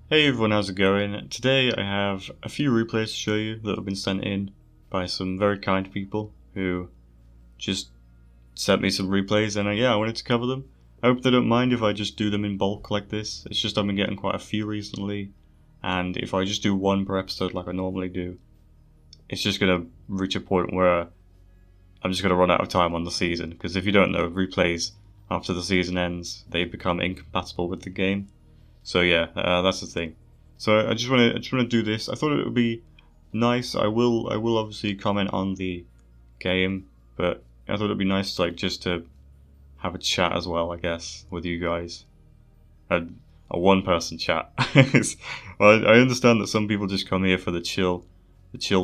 Hey everyone, how's it going? Today I have a few replays to show you that have been sent in by some very kind people who just sent me some replays, and I wanted to cover them. I hope they don't mind if I just do them in bulk like this. It's just I've been getting quite a few recently, and if I just do one per episode like I normally do, it's just gonna reach a point where I'm just gonna run out of time on the season, because if you don't know, replays after the season ends, they become incompatible with the game. So yeah, that's the thing. So I just want to do this. I thought it would be nice. I will obviously comment on the game, but I thought it'd be nice just to have a chat as well, I guess, with you guys. A one-person chat. Well, I understand that some people just come here for the chilled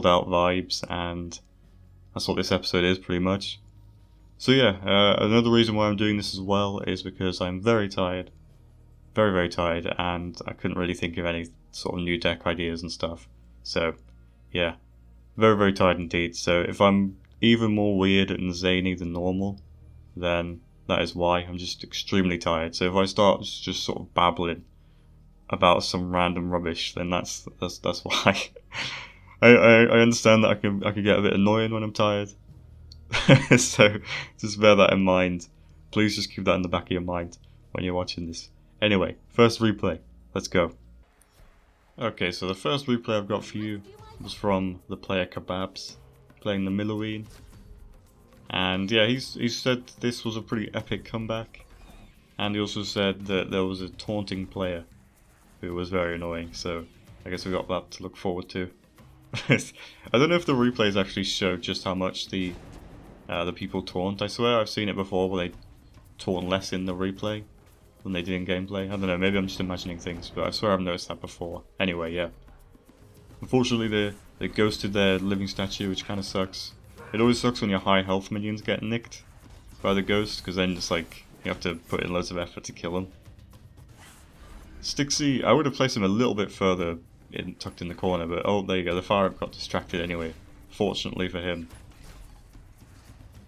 out vibes, and that's what this episode is pretty much. So yeah, another reason why I'm doing this as well is because I'm very tired. Very, very tired, and I couldn't really think of any sort of new deck ideas and stuff. So, yeah, very, very tired indeed. So, if I'm even more weird and zany than normal, then that is why. I'm just extremely tired. So, if I start just sort of babbling about some random rubbish, then that's why. I understand that I could get a bit annoying when I'm tired. So, just bear that in mind. Please just keep that in the back of your mind when you're watching this. Anyway, first replay. Let's go. Okay, so the first replay I've got for you was from the player Kebabs, playing the Milloween. And yeah, he said this was a pretty epic comeback. And he also said that there was a taunting player who was very annoying, so I guess we got that to look forward to. I don't know if the replays actually show just how much the people taunt. I swear I've seen it before where they taunt less in the replay than they did in gameplay. I don't know, maybe I'm just imagining things, but I swear I've noticed that before. Anyway, yeah. Unfortunately, they ghosted their living statue, which kind of sucks. It always sucks when your high health minions get nicked by the ghost, because then it's like, you have to put in loads of effort to kill them. Stixie, I would have placed him a little bit further tucked in the corner, but oh, there you go, the fire up got distracted anyway, fortunately for him.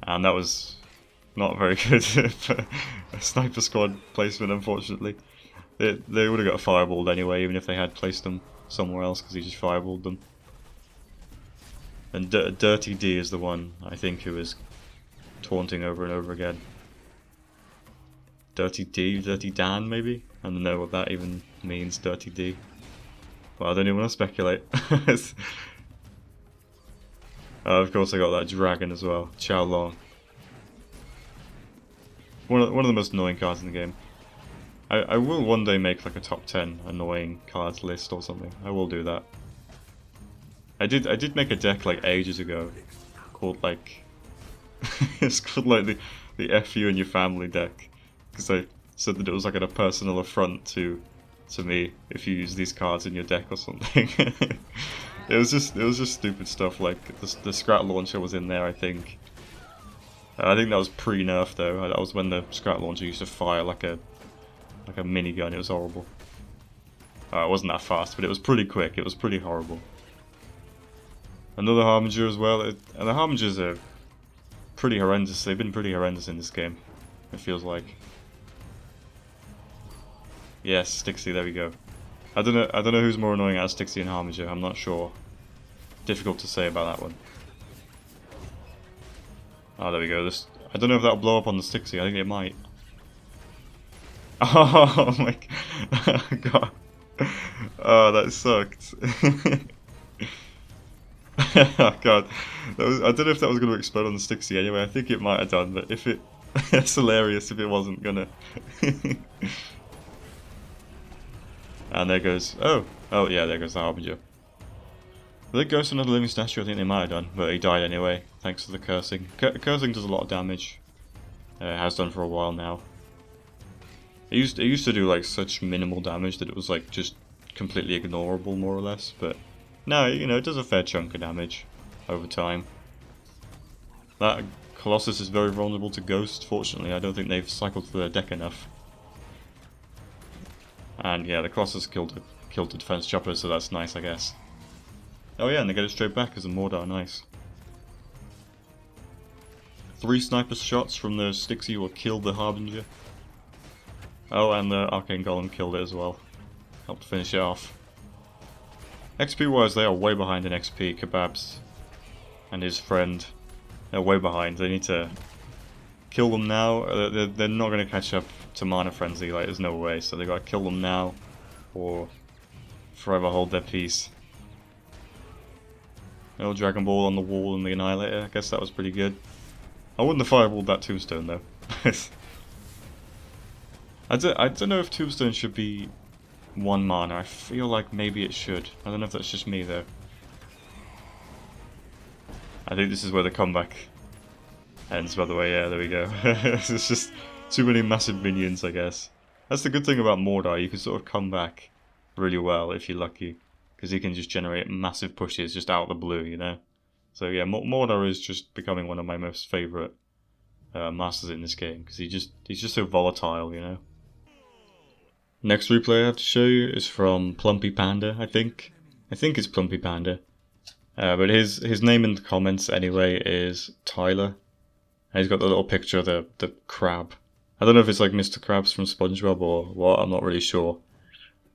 And that was not very good for a sniper squad placement, unfortunately. They would have got fireballed anyway, even if they had placed them somewhere else, because he just fireballed them. And Dirty D is the one, I think, who is taunting over and over again. Dirty D? Dirty Dan, maybe? I don't know what that even means, Dirty D. Well, I don't even want to speculate. Of course I got that dragon as well, Chao Long. One of the most annoying cards in the game. I will one day make like a top 10 annoying cards list or something. I will do that. I did make a deck like ages ago called like it's called like the F you and your family deck, because I said that it was like a personal affront to me if you use these cards in your deck or something. It was just stupid stuff, like the Scrat launcher was in there, I think. I think that was pre-nerf though. That was when the Scrat launcher used to fire like a minigun. It was horrible. It wasn't that fast, but it was pretty quick. It was pretty horrible. Another Harbinger as well. And the Harbingers are pretty horrendous. They've been pretty horrendous in this game, it feels like. Yes, Stixie, there we go. I don't know who's more annoying out of Stixie and Harbinger. I'm not sure. Difficult to say about that one. Oh, there we go. I don't know if that'll blow up on the Stixie. I think it might. Oh my god. Oh, that sucked. Oh god. I don't know if that was going to explode on the Stixie anyway. I think it might have done, but if it... It's hilarious if it wasn't gonna. And there goes... Oh yeah, there goes the Harbinger. Did they ghost another living statue? I think they might have done, but he died anyway, thanks to the cursing. Cursing does a lot of damage. It has done for a while now. It used to do like such minimal damage that it was like just completely ignorable, more or less, but no, you know, it does a fair chunk of damage over time. That Colossus is very vulnerable to Ghost, fortunately. I don't think they've cycled through their deck enough. And yeah, the Colossus killed the defense chopper, so that's nice, I guess. Oh yeah, and they get it straight back as a Mordar, nice. 3 sniper shots from the Stixie will kill the Harbinger. Oh, and the Arcane Golem killed it as well. helped finish it off. XP wise, they are way behind in XP. Kebabs and his friend, they're way behind. They need to kill them now. They're not going to catch up to Mana Frenzy, like, there's no way. So they got to kill them now, or forever hold their peace. Little Dragon Ball on the wall and the Annihilator, I guess that was pretty good. I wouldn't have fireballed that Tombstone though. I don't know if Tombstone should be 1 mana. I feel like maybe it should. I don't know if that's just me though. I think this is where the comeback ends, by the way. Yeah, there we go. It's just too many massive minions, I guess. That's the good thing about Mordar. You can sort of come back really well if you're lucky, because he can just generate massive pushes just out of the blue, you know. So yeah, Mordar is just becoming one of my most favourite masters in this game, because he's just so volatile, you know. Next replay I have to show you is from Plumpy Panda, I think. I think it's Plumpy Panda. But his name in the comments anyway is Tyler. And he's got the little picture of the crab. I don't know if it's like Mr. Krabs from SpongeBob or what, I'm not really sure.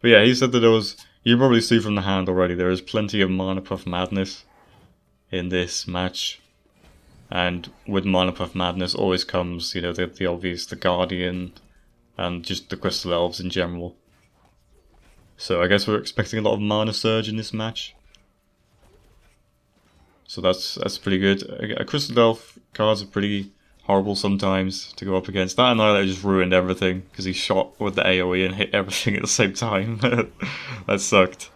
But yeah, he said that there was, you probably see from the hand already, there is plenty of Mana Puff Madness in this match. And with Mana Puff Madness always comes, you know, the obvious, the Guardian, and just the Crystal Elves in general. So I guess we're expecting a lot of Mana Surge in this match. So that's pretty good. A Crystal Elf cards are pretty horrible sometimes to go up against. That Annihilator just ruined everything, because he shot with the AoE and hit everything at the same time. That sucked.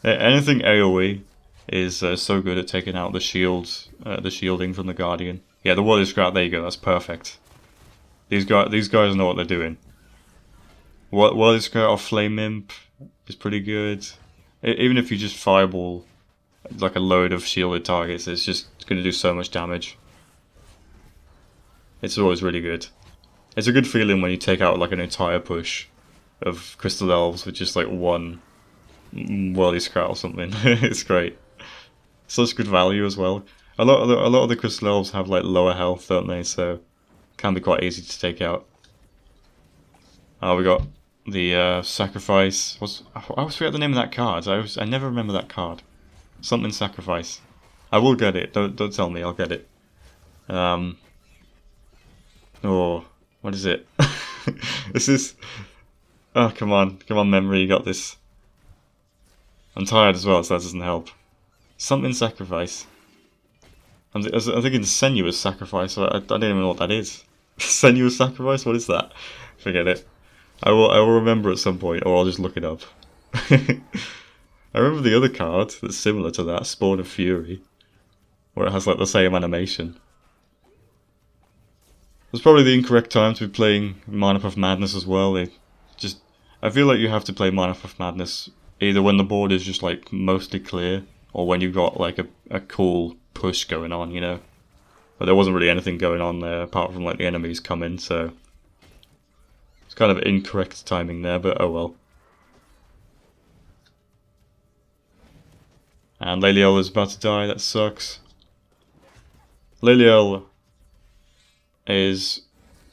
Anything AoE is so good at taking out the shields, the shielding from the Guardian. Yeah, the Warrior Scrap, there you go, that's perfect. These guys know what they're doing. Warrior Scrap or Flame Imp is pretty good. Even if you just fireball like a load of shielded targets, it's just going to do so much damage. It's always really good. It's a good feeling when you take out like an entire push of Crystal Elves with just like one Whirly Scrat or something. It's great. Such good value as well. A lot of the Crystal Elves have like lower health, don't they? So it can be quite easy to take out. We got the Sacrifice. I always forget the name of that card. I never remember that card. Something Sacrifice. I will get it. Don't tell me. I'll get it. Oh, what is it? This is. Oh, come on, memory. You got this. I'm tired as well, so that doesn't help. Something Sacrifice. I'm thinking Senuous Sacrifice. I don't even know what that is. Senuous Sacrifice. What is that? Forget it. I will remember at some point, or I'll just look it up. I remember the other card that's similar to that, Spawn of Fury, where it has like the same animation. It's probably the incorrect time to be playing Mana Puff Madness as well. I feel like you have to play Mana Puff Madness either when the board is just like mostly clear, or when you've got like a cool push going on, you know. But there wasn't really anything going on there apart from like the enemies coming, so it's kind of incorrect timing there, but oh well. And Leliel is about to die, that sucks. Leliel is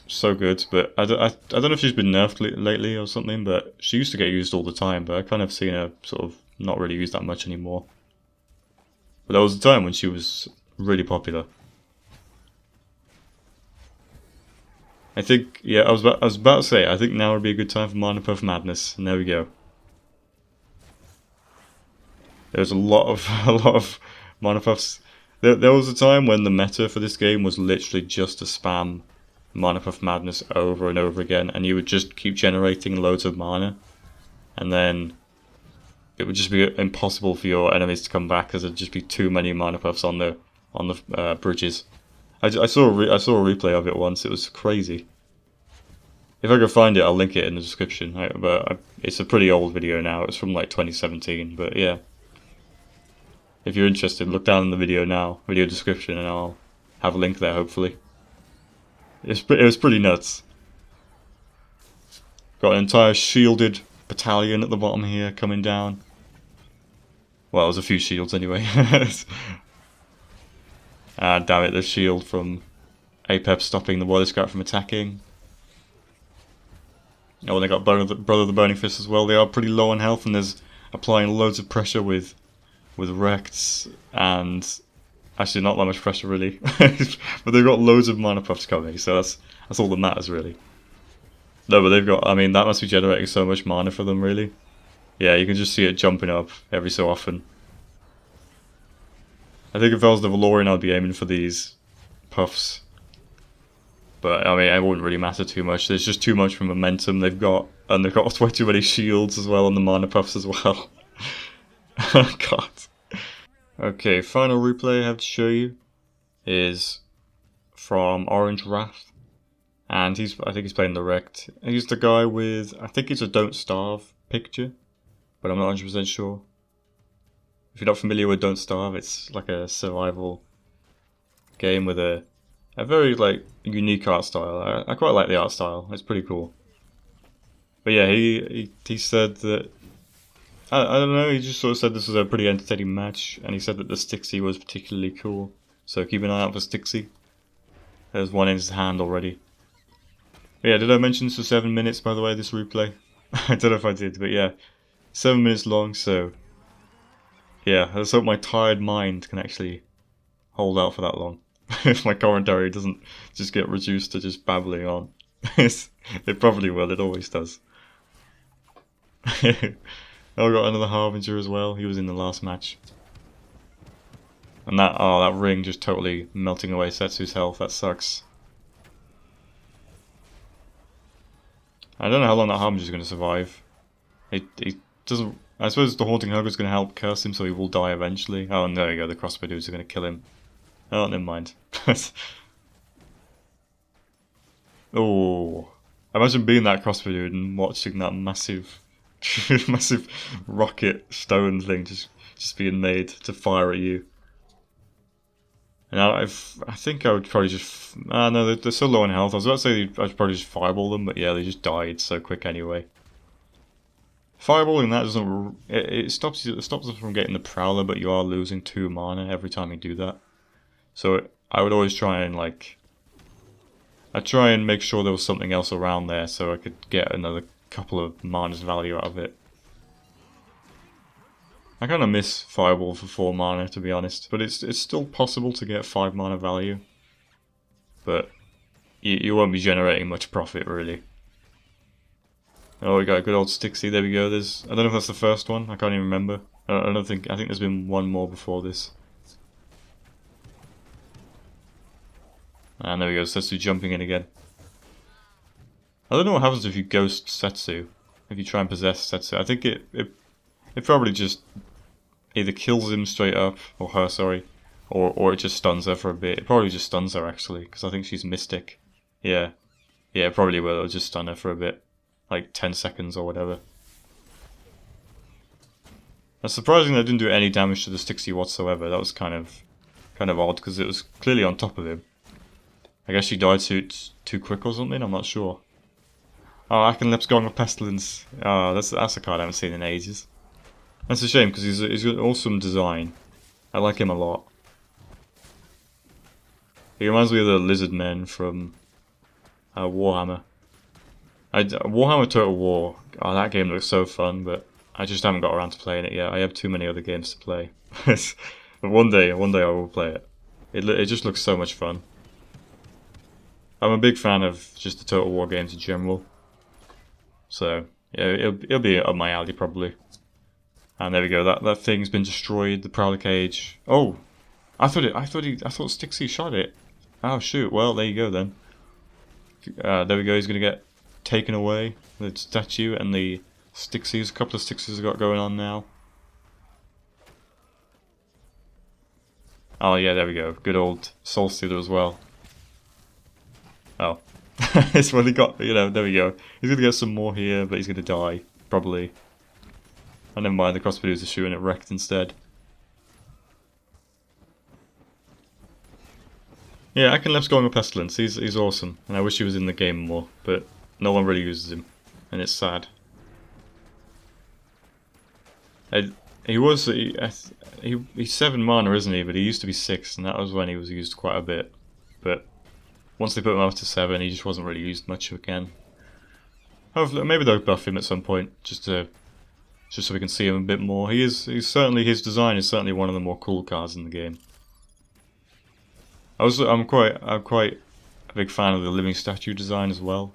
so good, but I don't know if she's been nerfed lately or something, but she used to get used all the time, but I kind of seen her sort of not really used that much anymore. But there was a time when she was really popular. I think, yeah, I was about to say, I think now would be a good time for Mana Puff Madness, and there we go. There's a lot of Mana Puffs. There was a time when the meta for this game was literally just to spam Mana Puff Madness over and over again, and you would just keep generating loads of mana, and then it would just be impossible for your enemies to come back because there'd just be too many Mana Puffs on the bridges. I saw a replay of it once. It was crazy. If I can find it, I'll link it in the description. It's a pretty old video now. It's from like 2017, but yeah. If you're interested, look down in the video now, video description, and I'll have a link there, hopefully. It was pretty nuts. Got an entire shielded battalion at the bottom here, coming down. Well, there's a few shields anyway. Ah, damn it, the shield from Apep stopping the Water Scout from attacking. Oh, they got Brother the Burning Fist as well. They are pretty low on health, and there's applying loads of pressure with Rects, and actually not that much pressure really. But they've got loads of mana puffs coming, so that's all that matters really. No, but they've got, I mean, that must be generating so much mana for them really. Yeah, you can just see it jumping up every so often. I think if I was the Valorian, I'd be aiming for these puffs. But, I mean, it wouldn't really matter too much. There's just too much momentum they've got. And they've got way too many shields as well on the mana puffs as well. Oh, God. Okay, final replay I have to show you is from Orange Wrath. And I think he's playing the Rect. He's the guy with, I think it's a Don't Starve picture. But I'm not 100% sure. If you're not familiar with Don't Starve, it's like a survival game with a very like unique art style. I quite like the art style. It's pretty cool. But yeah, he said that I don't know. He just sort of said this was a pretty entertaining match, and he said that the Stixie was particularly cool. So keep an eye out for Stixie. There's one in his hand already. But yeah, did I mention this was 7 minutes? By the way, this replay. I don't know if I did, but yeah, 7 minutes long. So yeah, let's hope my tired mind can actually hold out for that long. If my commentary doesn't just get reduced to just babbling on. It probably will, it always does. Oh, we got another Harbinger as well, he was in the last match. And that ring just totally melting away Setsu's health, that sucks. I don't know how long that Harbinger's going to survive. He doesn't... I suppose the Haunting Hug is going to help curse him, so he will die eventually. Oh, and there you go, the crossbow dudes are going to kill him. Oh, never mind. Oh, imagine being that crossbow dude and watching that massive, massive rocket stone thing just being made to fire at you. And I think I would probably just... no, they're so low on health. I was about to say I'd probably just fireball them, but yeah, they just died so quick anyway. Fireballing that doesn't... It stops us from getting the Prowler, but you are losing 2 mana every time you do that. So I would always try and like... I'd try and make sure there was something else around there so I could get another couple of mana's value out of it. I kind of miss Fireball for 4 mana, to be honest, but it's still possible to get 5 mana value. But you won't be generating much profit, really. Oh, we got a good old Stixie, there we go. I don't know if that's the first one, I can't even remember. I think there's been one more before this. And there we go, Setsu jumping in again. I don't know what happens if you ghost Setsu, if you try and possess Setsu. I think it probably just either kills him straight up, or her, sorry, or it just stuns her for a bit. It probably just stuns her, actually, because I think she's Mystic. Yeah, it probably will, it'll just stun her for a bit, like 10 seconds or whatever. It's surprising that it didn't do any damage to the Stixie whatsoever. That was kind of odd, because it was clearly on top of him. I guess she died too quick or something, I'm not sure. Oh, Akenlep's going with Pestilence. Oh, that's a card I haven't seen in ages. That's a shame, because he's got an awesome design. I like him a lot. He reminds me of the Lizard Men from Warhammer. Warhammer Total War, oh, that game looks so fun, but I just haven't got around to playing it yet. I have too many other games to play. But one day I will play it. It just looks so much fun. I'm a big fan of just the Total War games in general. So, yeah, it'll be up my alley probably. And there we go, that thing's been destroyed, the Prowler Cage. Oh! I thought Stixie shot it. Oh shoot, well there you go then. There we go, he's gonna get taken away, the statue and the Stixies, a couple of Stixies I've got going on now. Oh yeah, there we go, good old Soul Stealer as well. Oh. It's when he got, there we go. He's gonna get some more here, but he's gonna die, probably. Oh, never mind, the crossbow dudes are shooting at Wrecked instead. Yeah, Akenlep's going with Pestilence, he's awesome, and I wish he was in the game more, but no one really uses him, and it's sad. He's 7 mana, isn't he? But he used to be 6, and that was when he was used quite a bit. But once they put him up to 7, he just wasn't really used much again. Hopefully, maybe they'll buff him at some point, just so we can see him a bit more. He's certainly, his design is certainly one of the more cool cards in the game. I'm quite a big fan of the living statue design as well.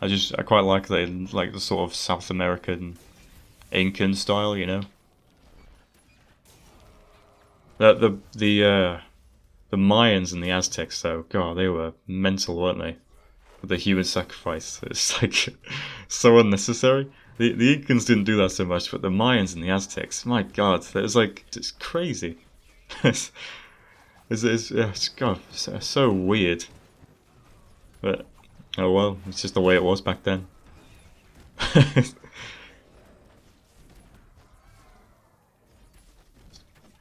I quite like that in like the sort of South American Incan style, you know. The Mayans and the Aztecs, though, God, they were mental, weren't they? With the human sacrifice, it's like so unnecessary. The Incans didn't do that so much, but the Mayans and the Aztecs, my God, it's like it's crazy. it's God, it's so weird. But oh well, it's just the way it was back then.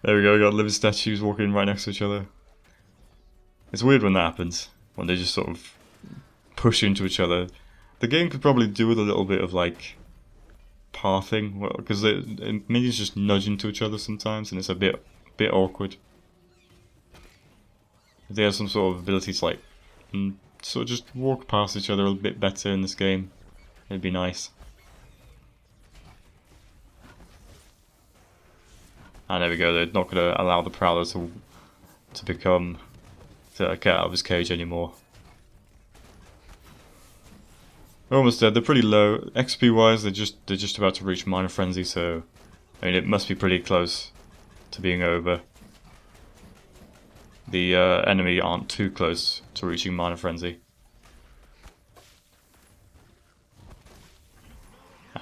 There we go, we got living statues walking right next to each other. It's weird when that happens, when they just sort of push into each other. The game could probably do with a little bit of like pathing, because minions just nudge into each other sometimes, and it's a bit awkward. If they have some sort of ability to like sort of just walk past each other a bit better in this game, it'd be nice. And there we go, they're not going to allow the Prowler to get out of his cage anymore. We're almost dead, they're pretty low. XP wise, they're just about to reach Minor Frenzy, so I mean it must be pretty close to being over. The enemy aren't too close to reaching Minor Frenzy.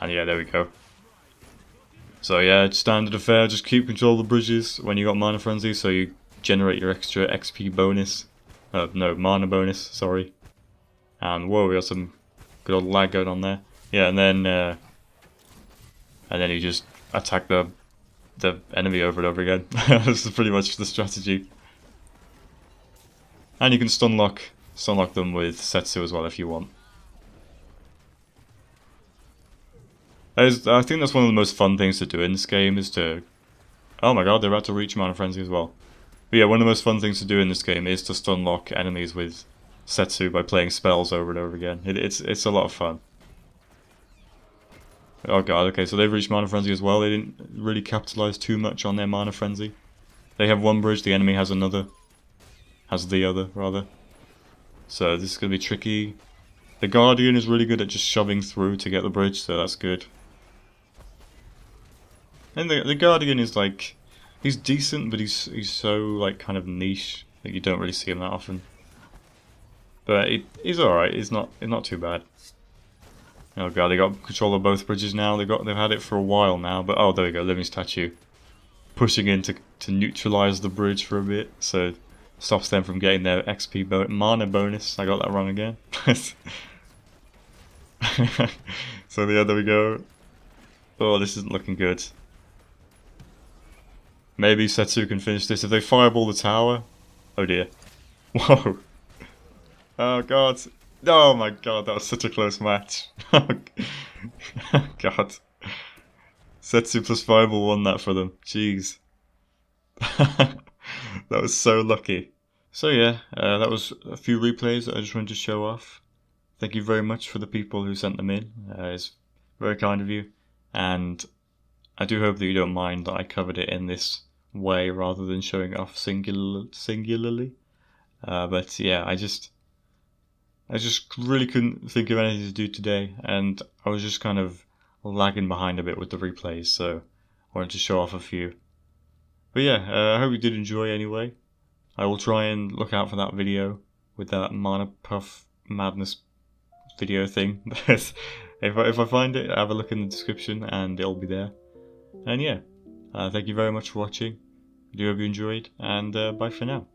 And yeah, there we go. So yeah, standard affair, just keep control of the bridges when you got Mana Frenzy, so you generate your extra XP bonus. No, mana bonus, sorry. And whoa, we got some good old lag going on there. Yeah, and then you just attack the enemy over and over again. This is pretty much the strategy. And you can stun lock them with Setsu as well if you want. I think that's one of the most fun things to do in this game is to... Oh my god, they're about to reach Mana Frenzy as well. But yeah, one of the most fun things to do in this game is to stun lock enemies with Setsu by playing spells over and over again. It's a lot of fun. Oh god, okay, so they've reached Mana Frenzy as well. They didn't really capitalize too much on their Mana Frenzy. They have one bridge, the enemy has another. Has the other, rather. So this is going to be tricky. The Guardian is really good at just shoving through to get the bridge, so that's good. And the Guardian is like, he's decent, but he's so like kind of niche that you don't really see him that often. But he's all right. He's not too bad. Oh god, they got control of both bridges now. They've had it for a while now. But oh, there we go, living statue, pushing in to neutralize the bridge for a bit, so stops them from getting their XP mana bonus. I got that wrong again. So yeah, there we go. Oh, this isn't looking good. Maybe Setsu can finish this if they fireball the tower. Oh dear. Whoa. Oh god. Oh my god, that was such a close match. Oh god. Setsu plus fireball won that for them. Jeez. That was so lucky. So yeah, that was a few replays that I just wanted to show off. Thank you very much for the people who sent them in. It's very kind of you. And I do hope that you don't mind that I covered it in this way rather than showing it off singularly. But yeah, I just really couldn't think of anything to do today, and I was just kind of lagging behind a bit with the replays, so I wanted to show off a few. But yeah, I hope you did enjoy anyway. I will try and look out for that video with that Mana Puff Madness video thing. But if I find it, have a look in the description and it'll be there. And yeah, thank you very much for watching. I do hope you enjoyed, and bye for now.